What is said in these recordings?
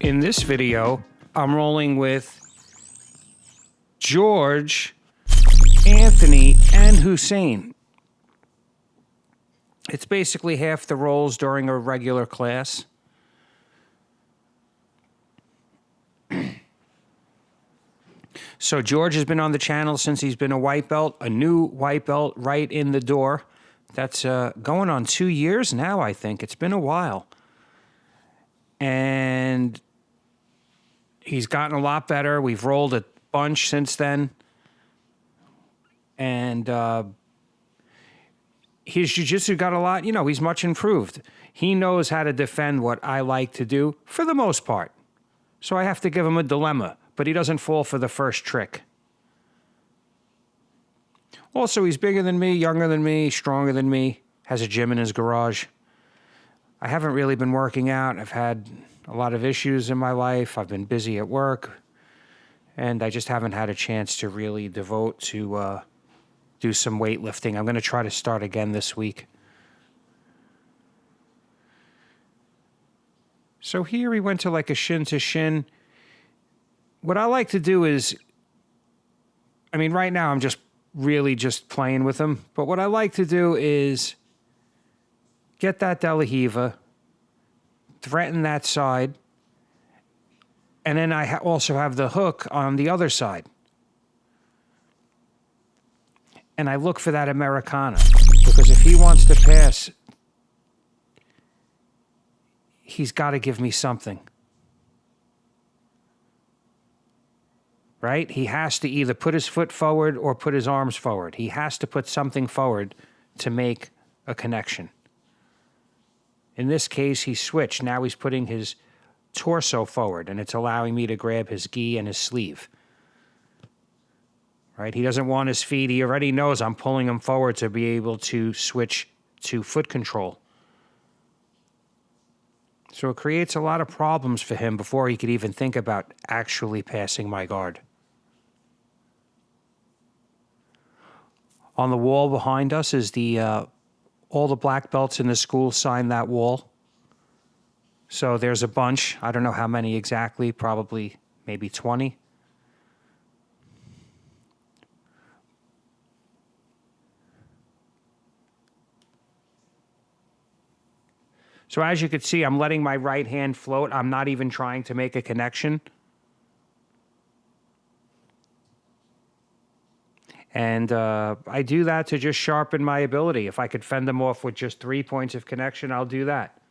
In this video, I'm rolling with George, Anthony, and Hussain. It's basically half the rolls during a regular class. So George has been on the channel since he's been a white belt, a new white belt right in the door. That's going on 2 years now, I think. It's been a while. And he's gotten a lot better. We've rolled a bunch since then. And his jiu-jitsu got a lot, he's much improved. He knows how to defend what I like to do for the most part. So I have to give him a dilemma, but he doesn't fall for the first trick. Also, he's bigger than me, younger than me, stronger than me, has a gym in his garage. I haven't really been working out. I've had a lot of issues in my life. I've been busy at work, and I just haven't had a chance to really devote to do some weightlifting. I'm going to try to start again this week. So here he went to like a shin to shin. What I like to do is, right now I'm just really just playing with him. But what I like to do is get that De La Hiva, threaten that side, and then I also have the hook on the other side. And I look for that Americana, because if he wants to pass, he's got to give me something. Right? He has to either put his foot forward or put his arms forward. He has to put something forward to make a connection. In this case, he switched. Now he's putting his torso forward, and it's allowing me to grab his gi and his sleeve. Right? He doesn't want his feet. He already knows I'm pulling him forward to be able to switch to foot control. So it creates a lot of problems for him before he could even think about actually passing my guard. On the wall behind us is all the black belts in the school signed that wall. So there's a bunch. I don't know how many exactly, probably maybe 20. So as you can see, I'm letting my right hand float. I'm not even trying to make a connection. And I do that to just sharpen my ability. If I could fend them off with just 3 points of connection, I'll do that.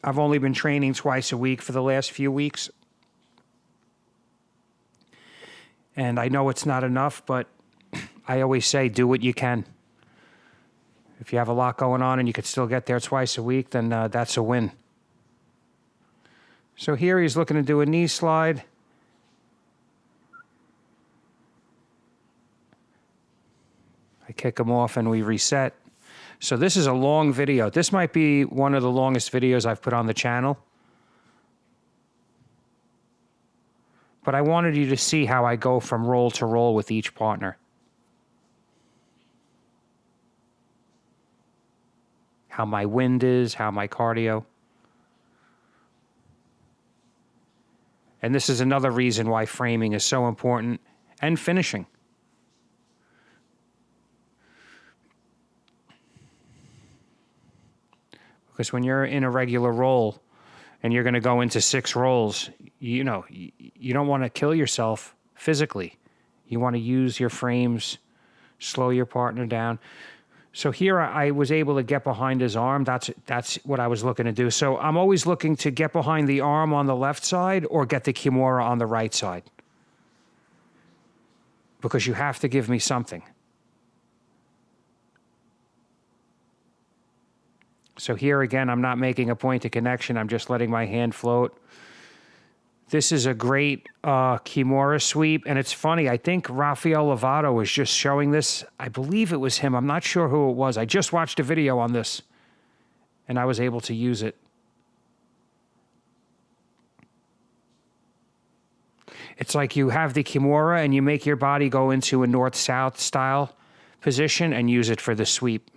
I've only been training twice a week for the last few weeks. And I know it's not enough, but I always say, do what you can. If you have a lot going on and you could still get there twice a week, then that's a win. So here he's looking to do a knee slide. I kick him off and we reset. So this is a long video. This might be one of the longest videos I've put on the channel. But I wanted you to see how I go from roll to roll with each partner. How my wind is, how my cardio. And this is another reason why framing is so important, and finishing. Because when you're in a regular roll and you're going to go into 6 rolls, you don't want to kill yourself physically. You want to use your frames, slow your partner down. So here I was able to get behind his arm. That's what I was looking to do. So I'm always looking to get behind the arm on the left side or get the kimura on the right side. Because you have to give me something. So here again, I'm not making a point of connection. I'm just letting my hand float. This is a great Kimura sweep. And it's funny, I think Rafael Lovato was just showing this. I believe it was him. I'm not sure who it was. I just watched a video on this, and I was able to use it. It's like you have the Kimura, and you make your body go into a north-south style position and use it for the sweep.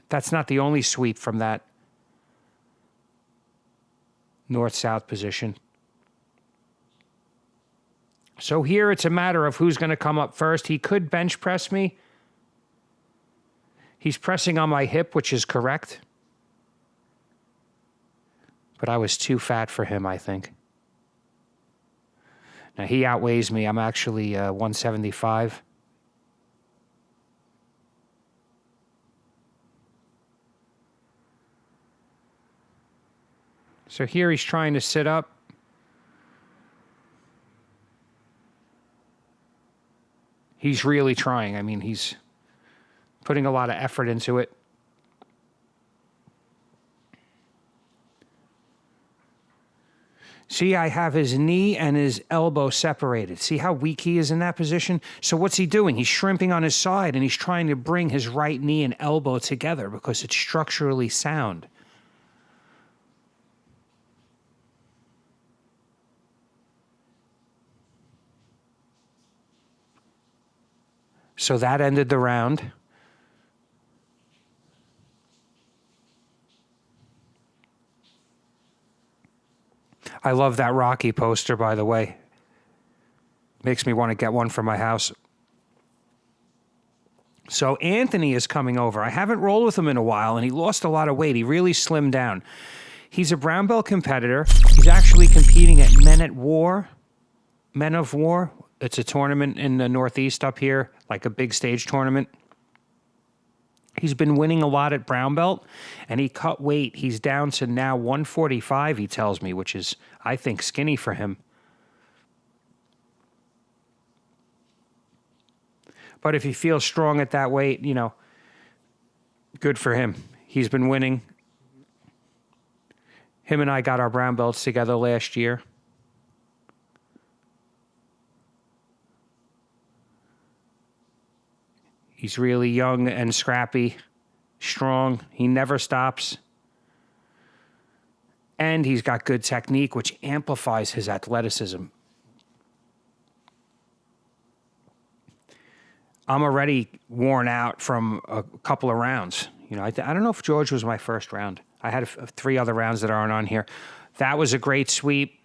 That's not the only sweep from that north-south position. So here it's a matter of who's going to come up first. He could bench press me. He's pressing on my hip, which is correct. But I was too fat for him, I think. Now, he outweighs me. I'm actually 175. So here he's trying to sit up. He's really trying. I mean, he's putting a lot of effort into it. See, I have his knee and his elbow separated. See how weak he is in that position? So what's he doing? He's shrimping on his side, and he's trying to bring his right knee and elbow together because it's structurally sound. So that ended the round. I love that Rocky poster, by the way. Makes me want to get one for my house. So Anthony is coming over. I haven't rolled with him in a while, and he lost a lot of weight. He really slimmed down. He's a brown belt competitor. He's actually competing at Men of War. It's a tournament in the Northeast up here, like a big stage tournament. He's been winning a lot at brown belt, and he cut weight. He's down to now 145, he tells me, which is, I think, skinny for him. But if he feels strong at that weight, you know, good for him. He's been winning. Him and I got our brown belts together last year. He's really young and scrappy, strong. He never stops. And he's got good technique, which amplifies his athleticism. I'm already worn out from a couple of rounds. You know, I don't know if George was my first round. I had 3 other rounds that aren't on here. That was a great sweep,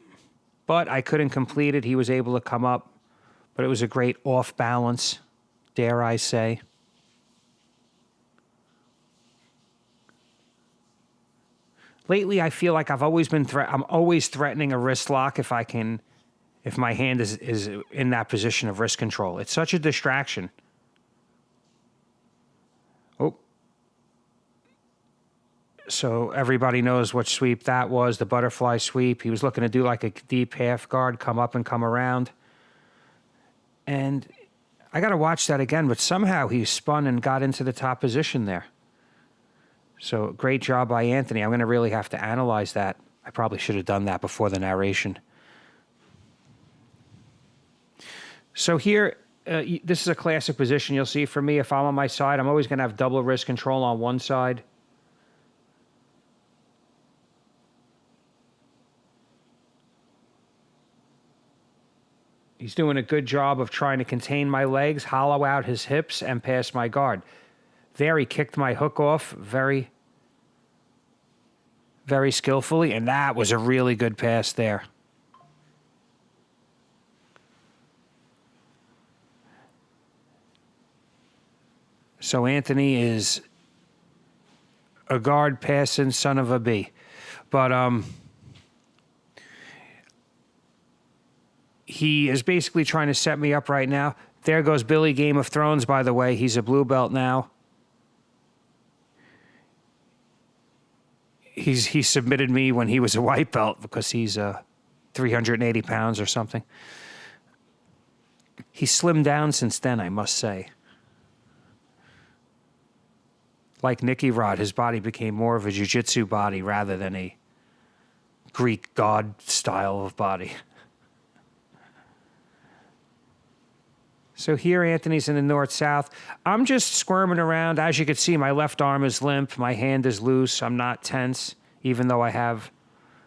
but I couldn't complete it. He was able to come up, but it was a great off balance, dare I say. Lately, I feel like I've always been I'm always threatening a wrist lock if my hand is in that position of wrist control. It's such a distraction. Oh. So everybody knows what sweep that was, the butterfly sweep. He was looking to do like a deep half guard, come up and come around. And I got to watch that again, but somehow he spun and got into the top position there. So great job by Anthony. I'm going to really have to analyze that. I probably should have done that before the narration. So here, this is a classic position you'll see for me. If I'm on my side, I'm always going to have double wrist control on one side. He's doing a good job of trying to contain my legs, hollow out his hips, and pass my guard. There, he kicked my hook off very, very skillfully, and that was a really good pass there. So Anthony is a guard passing son of a bee. But he is basically trying to set me up right now. There goes Billy Game of Thrones, by the way. He's a blue belt now. He submitted me when he was a white belt because he's 380 pounds or something. He's slimmed down since then, I must say. Like Nicky Rod, his body became more of a jiu-jitsu body rather than a Greek god style of body. So here Anthony's in the north-south. I'm just squirming around. As you can see, my left arm is limp. My hand is loose. I'm not tense, even though I have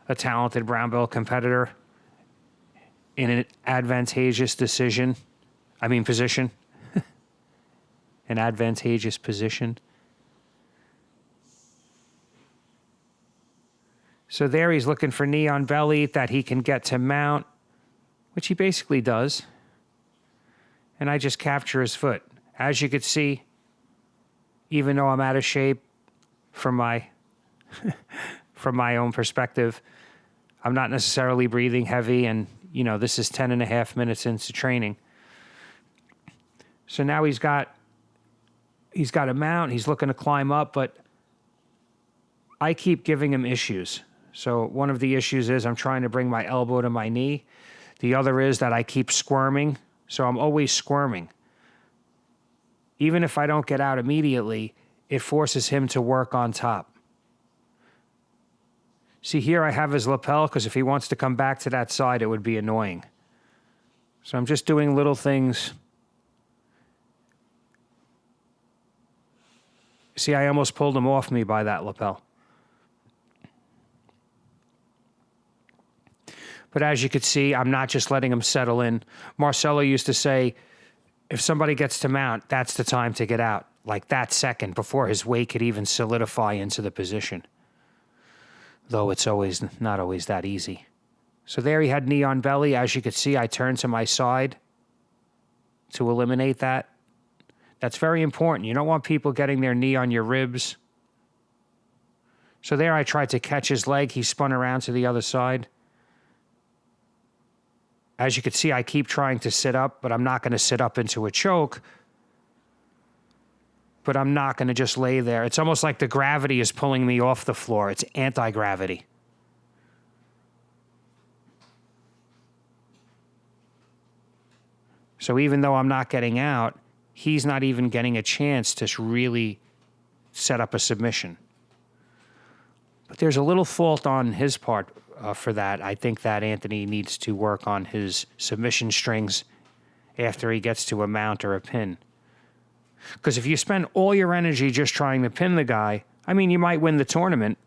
a talented brown belt competitor in an advantageous position. An advantageous position. So there he's looking for knee on belly that he can get to mount, which he basically does. And I just capture his foot. As you could see, even though I'm out of shape from my from my own perspective, I'm not necessarily breathing heavy, and this is 10 and a half minutes into training. So now he's got a mount, he's looking to climb up, but I keep giving him issues. So one of the issues is I'm trying to bring my elbow to my knee. The other is that I keep squirming, so I'm always squirming. Even if I don't get out immediately, it forces him to work on top. See, here I have his lapel, because if he wants to come back to that side, it would be annoying. So I'm just doing little things. See, I almost pulled him off me by that lapel. But as you could see, I'm not just letting him settle in. Marcelo used to say, if somebody gets to mount, that's the time to get out. Like that second, before his weight could even solidify into the position. Though it's not always that easy. So there he had knee on belly. As you could see, I turned to my side to eliminate that. That's very important. You don't want people getting their knee on your ribs. So there I tried to catch his leg. He spun around to the other side. As you can see, I keep trying to sit up, but I'm not going to sit up into a choke. But I'm not going to just lay there. It's almost like the gravity is pulling me off the floor. It's anti-gravity. So even though I'm not getting out, he's not even getting a chance to really set up a submission. But there's a little fault on his part for that. I think that Anthony needs to work on his submission strings after he gets to a mount or a pin. Because if you spend all your energy just trying to pin the guy, I mean, you might win the tournament,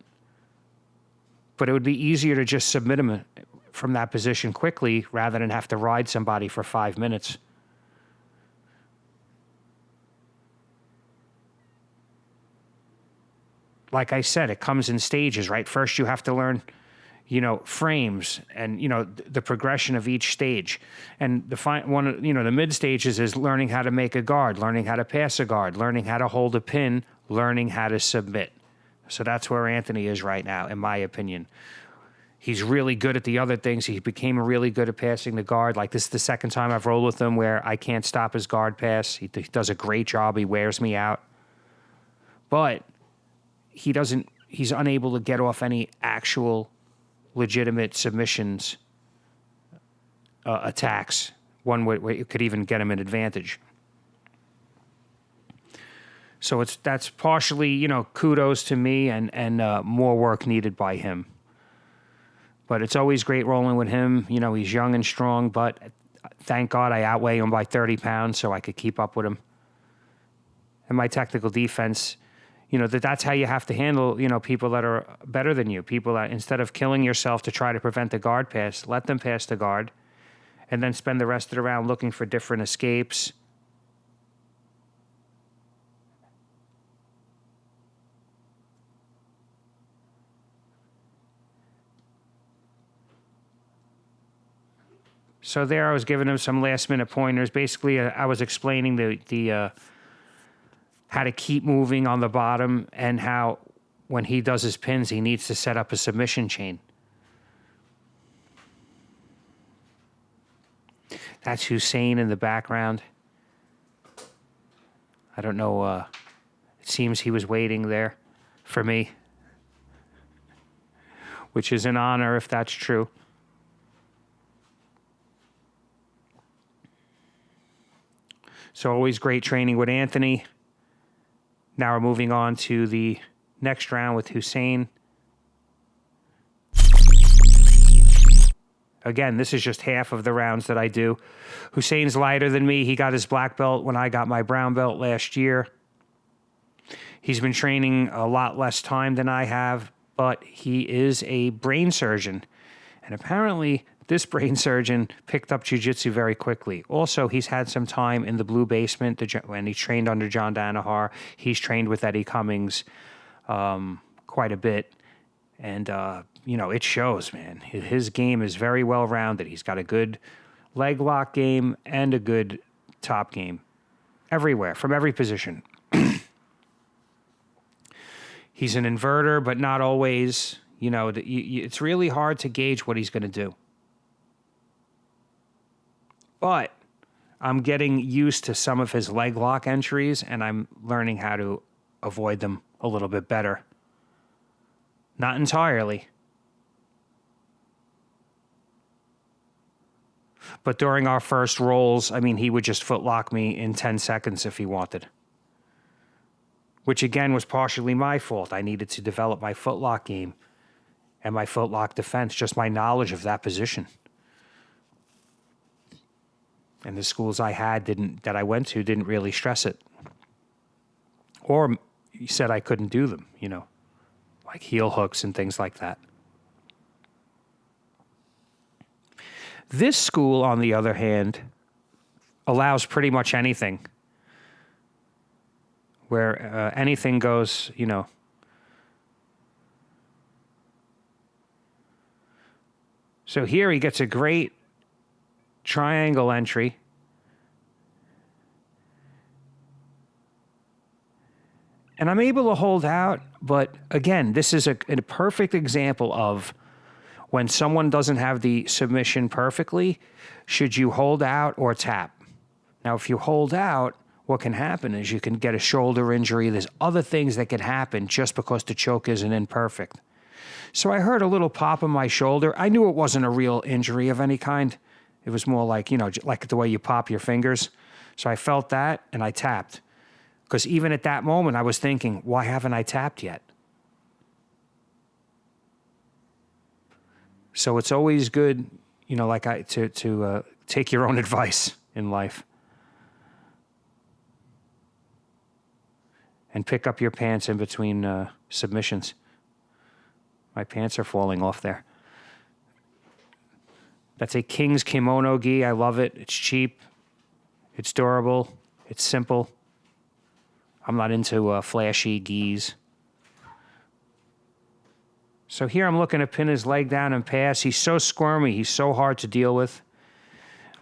but it would be easier to just submit him from that position quickly rather than have to ride somebody for 5 minutes. Like I said, it comes in stages, right? First you have to learn, frames and, the progression of each stage. And the mid stages is learning how to make a guard, learning how to pass a guard, learning how to hold a pin, learning how to submit. So that's where Anthony is right now, in my opinion. He's really good at the other things. He became really good at passing the guard. Like this is the second time I've rolled with him where I can't stop his guard pass. He does a great job. He wears me out. But he's unable to get off any actual legitimate submissions, attacks. One way it could even get him an advantage. So that's partially, kudos to me and more work needed by him. But it's always great rolling with him. He's young and strong, but thank God I outweigh him by 30 pounds so I could keep up with him. And my technical defense, that's how you have to handle, people that are better than you. People that, instead of killing yourself to try to prevent the guard pass, let them pass the guard and then spend the rest of the round looking for different escapes. So there I was giving him some last minute pointers. Basically, I was explaining the how to keep moving on the bottom and how when he does his pins, he needs to set up a submission chain. That's Hussain in the background. I don't know. It seems he was waiting there for me, which is an honor if that's true. So always great training with Anthony. Now we're moving on to the next round with Hussain. Again, this is just half of the rounds that I do. Hussain's lighter than me. He got his black belt when I got my brown belt last year. He's been training a lot less time than I have, but he is a brain surgeon. And apparently this brain surgeon picked up jiu-jitsu very quickly. Also, he's had some time in the Blue Basement when he trained under John Danaher. He's trained with Eddie Cummings quite a bit. And, it shows, man. His game is very well-rounded. He's got a good leg lock game and a good top game. Everywhere, from every position. He's an inverter, but not always. It's really hard to gauge what he's going to do. But I'm getting used to some of his leg lock entries, and I'm learning how to avoid them a little bit better. Not entirely. But during our first rolls, he would just footlock me in 10 seconds if he wanted. Which, again, was partially my fault. I needed to develop my footlock game and my footlock defense, just my knowledge of that position. And the schools I had that I went to didn't really stress it. Or said I couldn't do them, like heel hooks and things like that. This school, on the other hand, allows pretty much anything. Where anything goes, So here he gets a great triangle entry. And I'm able to hold out, but again, this is a perfect example of when someone doesn't have the submission perfectly, should you hold out or tap? Now, if you hold out, what can happen is you can get a shoulder injury. There's other things that can happen just because the choke isn't imperfect. So I heard a little pop in my shoulder. I knew it wasn't a real injury of any kind. It was more like, like the way you pop your fingers. So I felt that and I tapped. Because even at that moment, I was thinking, why haven't I tapped yet? So it's always good, to take your own advice in life. And pick up your pants in between submissions. My pants are falling off there. That's a King's kimono gi. I love it. It's cheap. It's durable. It's simple. I'm not into flashy gis. So here I'm looking to pin his leg down and pass. He's so squirmy. He's so hard to deal with.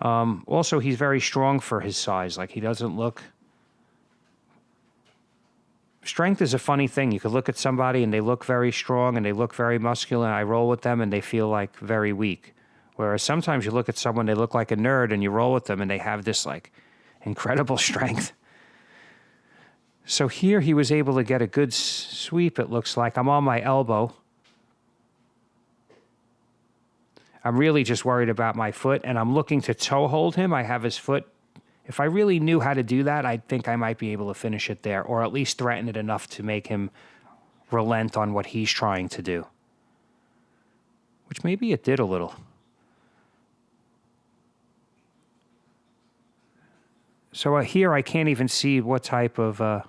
Also, he's very strong for his size. Like, he doesn't look... Strength is a funny thing. You could look at somebody and they look very strong and they look very muscular, and I roll with them and they feel like very weak. Whereas sometimes you look at someone, they look like a nerd, and you roll with them and they have this like incredible strength. So here he was able to get a good sweep, it looks like. I'm on my elbow. I'm really just worried about my foot, and I'm looking to toe hold him. I have his foot. If I really knew how to do that, I think I might be able to finish it there, or at least threaten it enough to make him relent on what he's trying to do. Which maybe it did a little. So here I can't even see what type of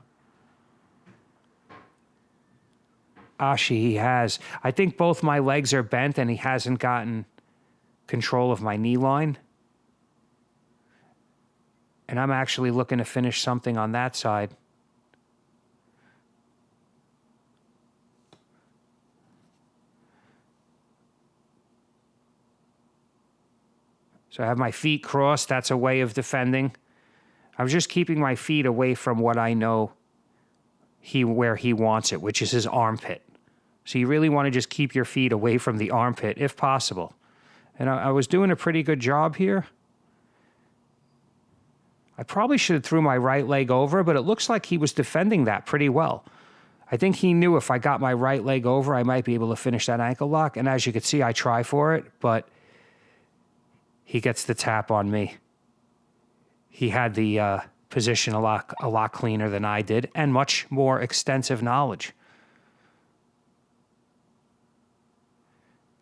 ashi he has. I think both my legs are bent and he hasn't gotten control of my knee line. And I'm actually looking to finish something on that side. So I have my feet crossed. That's a way of defending. I'm just keeping my feet away from what I know where he wants it, which is his armpit. So you really want to just keep your feet away from the armpit if possible. And I was doing a pretty good job here. I probably should have threw my right leg over, but it looks like he was defending that pretty well. I think he knew if I got my right leg over, I might be able to finish that ankle lock. And as you can see, I try for it, but he gets the tap on me. He had the position a lot cleaner than I did, and much more extensive knowledge.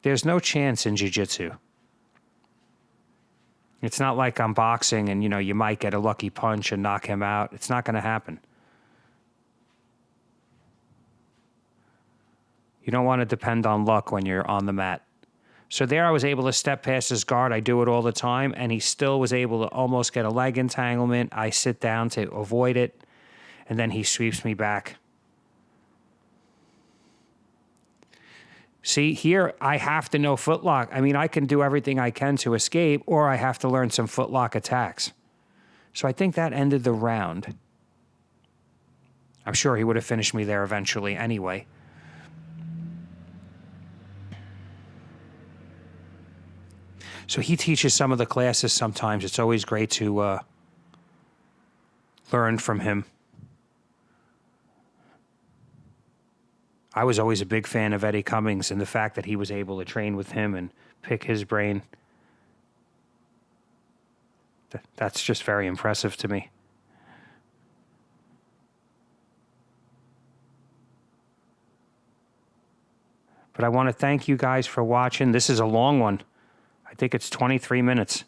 There's no chance in jiu-jitsu. It's not like I'm boxing and, you might get a lucky punch and knock him out. It's not going to happen. You don't want to depend on luck when you're on the mat. So there I was able to step past his guard. I do it all the time, and he still was able to almost get a leg entanglement. I sit down to avoid it, and then he sweeps me back. See, here I have to know footlock. I mean, I can do everything I can to escape, or I have to learn some footlock attacks. So I think that ended the round. I'm sure he would have finished me there eventually anyway. So he teaches some of the classes sometimes. It's always great to learn from him. I was always a big fan of Eddie Cummings, and the fact that he was able to train with him and pick his brain, that's just very impressive to me. But I want to thank you guys for watching. This is a long one. I think it's 23 minutes.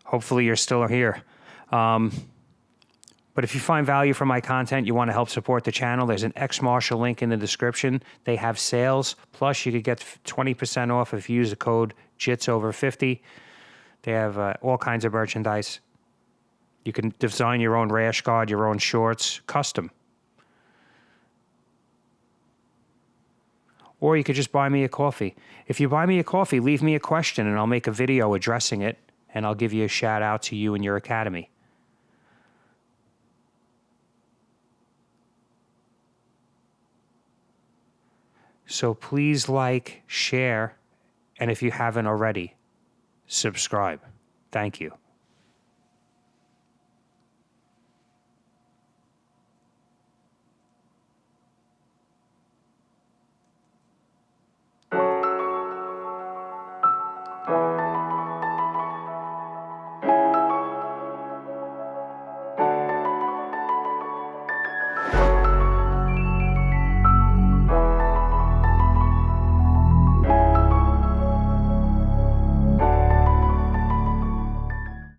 Hopefully you're still here. But if you find value from my content, you want to help support the channel, there's an X-Marshal link in the description. They have sales. Plus, you could get 20% off if you use the code JITSOver50. They have all kinds of merchandise. You can design your own rash guard, your own shorts, custom. Or you could just buy me a coffee. If you buy me a coffee, leave me a question and I'll make a video addressing it, and I'll give you a shout out to you and your academy. So please like, share, and if you haven't already, subscribe. Thank you.